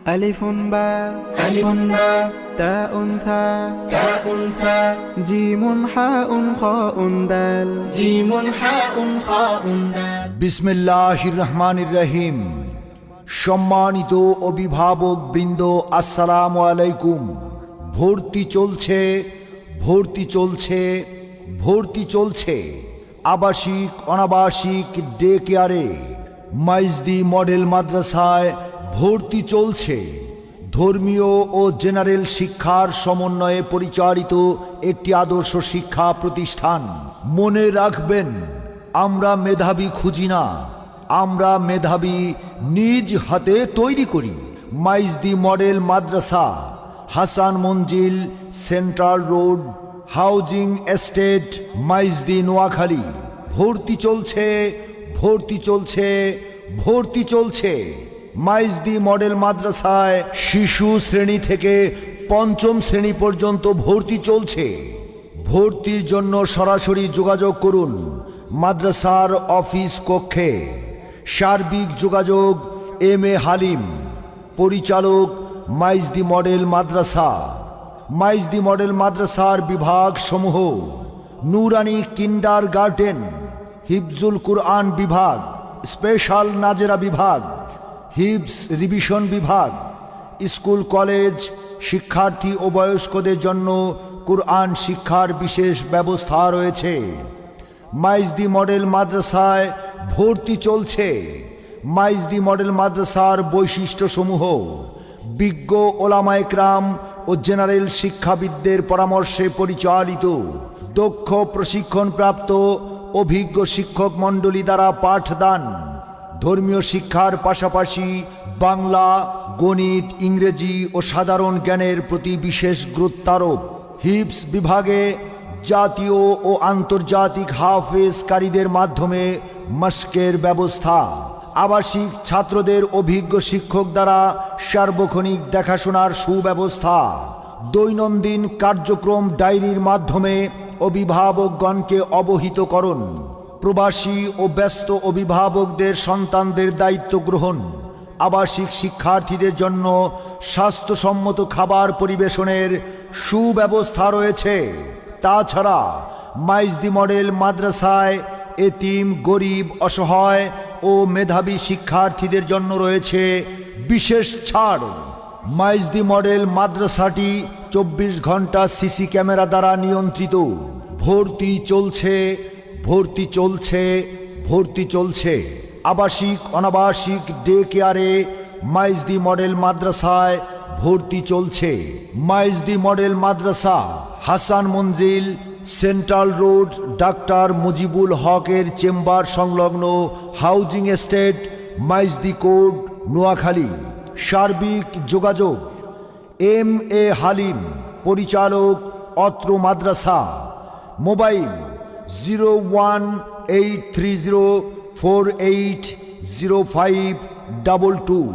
ألف باء تاء ثاء جيم حاء خاء دال বিসমিল্লাহির রহমানির রহিম। সম্মানিত অভিভাবক বৃন্দ, আসসালামু আলাইকুম। ভর্তি চলছে আবাসিক অনাবাসিক ডে কেয়ারে মাইজদি মডেল মাদ্রাসায় ভর্তি চলছে। ধর্মীয় ও জেনারেল শিক্ষার সমন্বয়ে পরিচালিত একটি আদর্শ শিক্ষা প্রতিষ্ঠান। মনে রাখবেন, আমরা মেধাবী খুঁজি না, আমরা মেধাবী নিজ হাতে তৈরি করি। মাইজদি মডেল মাদ্রাসা, Hasan Manzil, central road, housing estate, Maijdi, Noakhali. ভর্তি চলছে। মাইজদি মডেল মাদ্রাসায় শিশু শ্রেণী থেকে পঞ্চম শ্রেণী পর্যন্ত ভর্তি চলছে। ভর্তির জন্য সরাসরি যোগাযোগ করুন মাদ্রাসার অফিস কক্ষে। সার্বিক যোগাযোগ এম.এ. হালিম, পরিচালক, মাইজদি মডেল মাদ্রাসা। মাইজদি মডেল মাদ্রাসার বিভাগ সমূহ: নুরানি কিন্ডার গার্ডেন, হিফজুল কুরআন বিভাগ, স্পেশাল নাজেরা বিভাগ, হিফজ রিভিশন বিভাগ, স্কুল কলেজ। শিক্ষার্থী ও বয়স্কদের জন্য কুরআন শিক্ষার বিশেষ ব্যবস্থা রয়েছে। মাইজদি মডেল মাদ্রাসায় ভর্তি চলছে। মাইজদি মডেল মাদ্রাসার বৈশিষ্ট্যসমূহ: বিজ্ঞ ওলামায়ে কেরাম ও জেনারেল শিক্ষাবিদদের পরামর্শে পরিচালিত, দক্ষ প্রশিক্ষণপ্রাপ্ত অভিজ্ঞ শিক্ষক মণ্ডলী দ্বারা পাঠদান। ধর্মীয় শিক্ষার পাশাপাশি বাংলা, গণিত, ইংরেজি ও সাধারণ জ্ঞানের প্রতি বিশেষ গুরুত্বারোপ। হিফজ বিভাগে জাতীয় ও আন্তর্জাতিক হাফেজকারীদের মাধ্যমে মাশকের ব্যবস্থা। আবাসিক ছাত্রদের অভিজ্ঞ শিক্ষক দ্বারা সার্বক্ষণিক দেখাশোনার সুব্যবস্থা। দৈনন্দিন কার্যক্রম ডায়েরির মাধ্যমে অভিভাবকগণকে অবহিত করুন। প্রবাসী ও ব্যস্ত অভিভাবকদের সন্তানদের দায়িত্ব গ্রহণ। আবাসিক শিক্ষার্থীদের জন্য স্বাস্থ্যসম্মত খাবার পরিবেশনের সুব্যবস্থা রয়েছে। তাছাড়া মাইজদি মডেল মাদ্রাসায় এতিম, গরিব, অসহায় ও মেধাবী শিক্ষার্থীদের জন্য রয়েছে বিশেষ ছাড়। মাইজদি মডেল মাদ্রাসাটি 24 ঘন্টা সিসি ক্যামেরা দ্বারা নিয়ন্ত্রিত। ভর্তি চলছে আবাসিক অনাবাসিক ডে কেয়ারে মাইজদি মডেল মাদ্রাসায় ভর্তি চলছে। মাইজদি মডেল মাদ্রাসা, Hasan Manzil, central road, doctor Mujibul হকের চেম্বার সংলগ্ন, housing estate, Maijdee code, Noakhali. সার্বিক যোগাযোগ এম.এ. হালিম, পরিচালক, অত্র মাদ্রাসা। মোবাইল 018304805222।